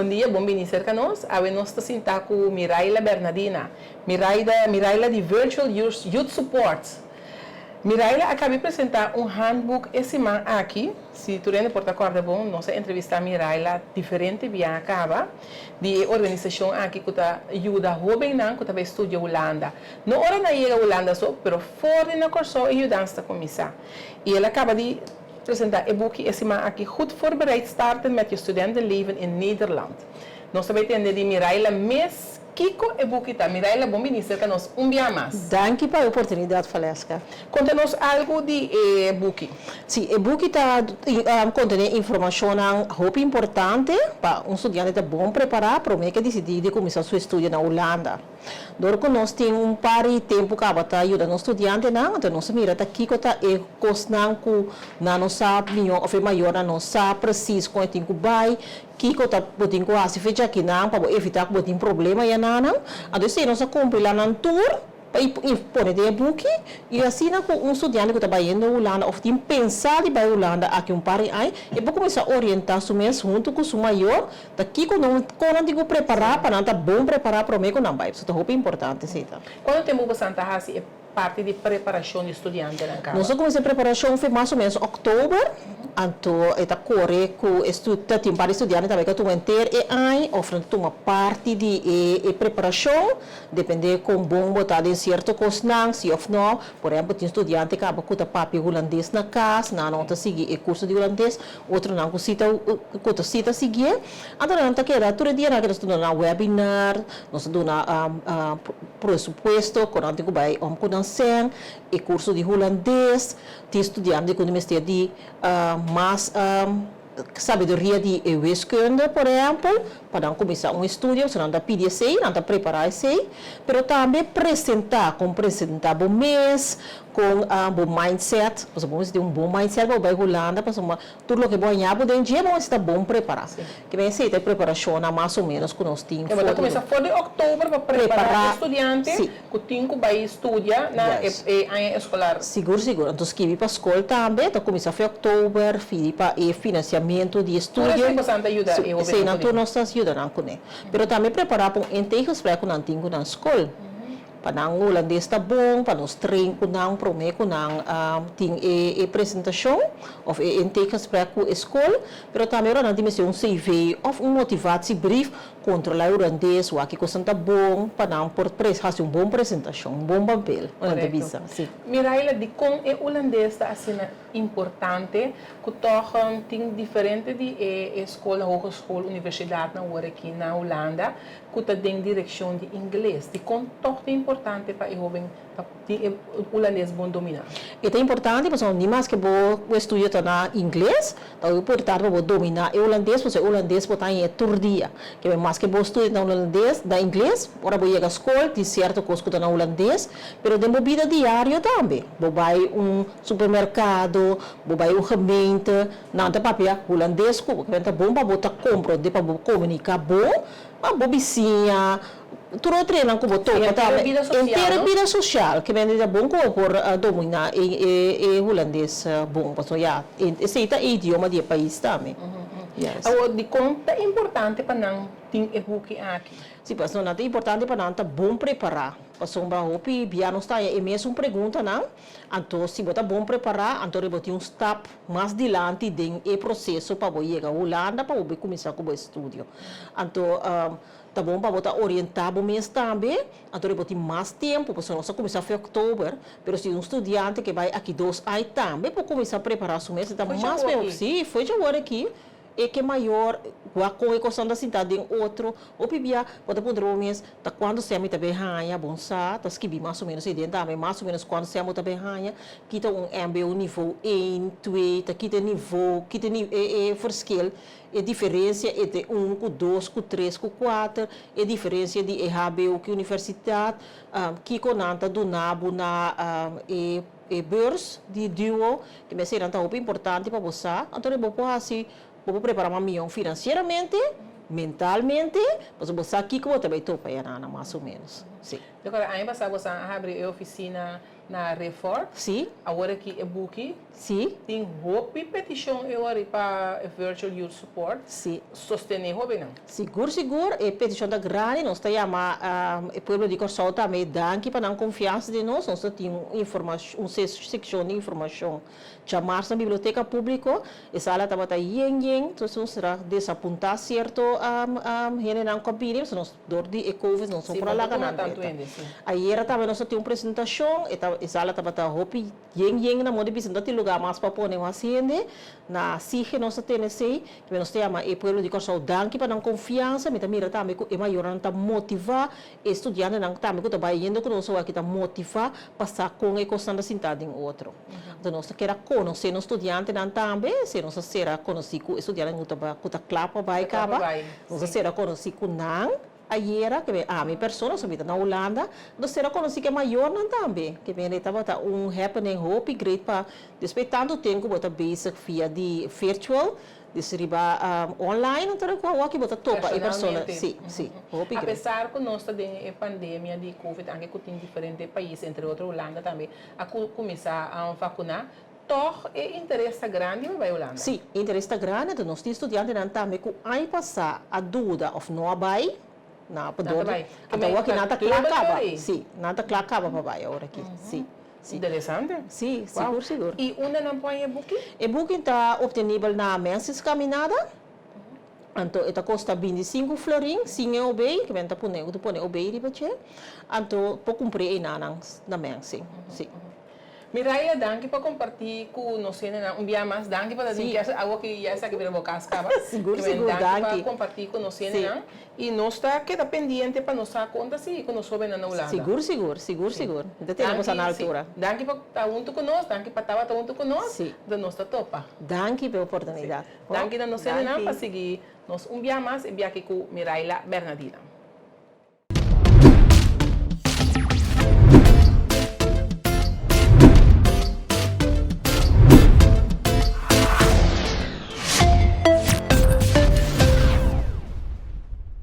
Bom dia, bom dia cerca nós. A nós está sentado com Miraila Bernardina. Miraila de Virtual Youth Support. Miraila acabei de apresentar um handbook esse semana aqui. Se tu não porta corda bom, nossa entrevista a Miraila diferente via acaba de organização aqui que está ajuda jovem não que está estuda Holanda. Não hora na ir a Holanda só, pero fora na curso ajuda a começar. E ela acaba de apresentar um boek esse semana aqui goed voorbereid starten met je studentenleven in Nederland. Nós também temos de Miraila mes Kiko e Bukita. Miraila, bom ministro, que nós dia mais. Danke pela oportunidade, Valesca. Conta-nos algo de Buki. Sim, o Buki contém informação muito importante para um estudante bom preparar para o que decidir de começar seu estudo na Holanda. Doro nós temos par de tempo que está ajudando o estudante, então nós mira que Kiko está cosnan ku na nossa melhor ou maior na nossa preciso com tem que vai Kiko está botando quase fecha aqui não para evitar que botem problema e não. Então se nós cumprir lá na tour para pôr de book e assim um estudante que está indo na Holanda ou tem pensado em ir para a Holanda aqui par aí e vou começar a orientar o mês junto com o maior daqui quando não digo preparar para não estar bom preparar para o meio não vai isso é muito importante sim. Quando temos bastante assim parte de preparação de estudante na casa. Nós começamos a preparação foi mais ou menos outubro. Então, está correto que tem para estudante também que tu inteiro e aí oferece uma parte de preparação, depende com bom botar em certo cosnan, se ou não, por exemplo, tem estudante que acaba com o papo holandês na casa, não está seguir o curso de holandês, outro não com cita seguir. Então, não está querendo todo dia nós estudamos na webinar, nós estudamos na pressuposto, quando tem que vai com e curso de holandês, tem estudante que universidade de mais sabedoria de wiskunde, por exemplo, para começar um estudo, você não está pedindo isso, não está preparado isso, mas também apresentar bom mês, com bom mindset, você pode ter bom mindset para a Holanda, para tudo o que vai ganhar, pode dia vamos estar bom preparado. Que vem ser a preparação mais ou menos que nós temos. Eu vou começar fora de outubro para preparar o estudante, que tem que vai estudar na escolar. Seguro. Então, escrevi para a escola também, então começar em outubro, para o financiamento de estudo. Isso é importante ajudar. Sim, então nós ajudamos com ele. Mas também preparar para um inteiro para não ter na escola. Para o holandês está bom, para nós treinar com não, prometo não tem a apresentação, ou inteiras para a escola, mas também não tem CV ou motivação brief controlar o holandês, o que está bom, para não por fazer uma boa apresentação, um bom papel, uma entrevista. Miraila, de como o holandês está assim importante, que torna tem diferente de escola, hogeschool, universidade na hora aqui na Holanda, que tem direção de inglês, de como é importante para o jovem o holandês bom dominar. É importante, porque não mais que vou estudar na inglês, então é importante para dominar o holandês, porque o holandês pode estar todo dia, que é mais que vou estudar na holandês, na inglês, agora vou ir à escola, tem certo coisa que na holandês, mas tem vida diária também. Vou vai supermercado, vou vai gemeente, não tem papel holandês, que é bom para botar compra, para comunicar bom, mas vou vizinha, tudo treino com botou inteira vida social que vem de bom como por dominar e holandês bom porque já esse é o idioma do país também. De conta é importante para não ter e-book aqui. Sim, mas não é importante para não estar bom preparar. Porque o hopi não está é mesmo pergunta não. Então se você bom preparar, então você tem step mais adiante do processo para você chegar à Holanda para você começar com o estudo. Então tá bom para você orientar o mês também, então você tem mais tempo, porque nós começamos em outubro, mas se um estudante que vai aqui 2 anos também para começar a preparar o mês, está mais bem, sim, foi já agora aqui. É que maior, com a questão da cidade em outro, o PBA, pode poder o mês, tá quando se ame também ranha, bom sa, tá escrevi mais ou menos aí também, mais ou menos quando se ame também ranha, que tá MBO nível 1, 2, tá que tem nível, que tem verschil, a diferença entre 1, com 2, com 3, com 4, a diferença de HBO, que universidade, que conanta do nabo na beurs de duo, que me será tão importante para você, então eu vou assim, vou preparar uma milhão financeiramente, mentalmente, mas você aqui que eu também estou para mais ou menos. Sim. Agora, aí você abre a oficina na Refor. Sim, Agora que é book, sim, tem roupa petição eu ari para Virtual Youth Support. sim. Sostener roupa não. Seguro, seguro, e petição da grande, nós temos o povo de Corsol também, danke para não confiança de nós temos informação, secção de informação, chamar na biblioteca pública, e sala estava yen, então nós será desapontar certo, gente não cabine, nós dor de Covid, não são para lá tanto canal. ainda, sim. Aí era também nós tínhamos uma apresentação, e sala estava roupa yen na moda de tem lugar mais para pôr uma ascende, na sige nós temos que nós temos o povo de Corsol danke para não confiança, mas também também é maior não motivar estudante não também que está indo conosco aqui está motivar passar com a constante sentado em outro. Então nós quer conhecer no estudante não também, se nós será conhecido estudante que está claro vai acaba, nós será conhecido não. Aí era que a minha pessoa subida na Holanda, nós será conhecido que é maior não também, que vem estava happening hope great para depois tanto tempo bota basic via de virtual distribuir online, então qual aqui bota topa a pessoa, sim, apesar que nós temos a pandemia de Covid, aqui que tem diferentes países, entre outros Holanda também, a começar a vacinar, toch é interesse grande para a Holanda. Sim, interesse grande, então nós temos estudantes não também que aí passar a dúvida of não vai na padrão, então aqui nada claro acaba, sim, nada claro acaba para vai agora aqui, sim. Sim. Interessante. Sim, seguro. E onde não põe e-book? E-book está obtenível na Menses Caminhada. Então, esta custa 25 florins, sem obey, que vem para pôr obey de baixo. Então, para cumprir na Menses. Sim. Miraila, danke para compartilhar com nós um dia mais. Danke para dizer que algo que já está aqui para boca acaba. Seguro, danke danke. para compartilhar com nós e nós está queda pendente para nos dar conta se nós soubemos na Holanda. Seguro. Ainda temos na altura. Danke para estar junto com nós, danke para estar junto com nós. Da nossa topa. Danke pela oportunidade. Danke da nós para seguir nós um dia mais e aqui com Miraila Bernardina.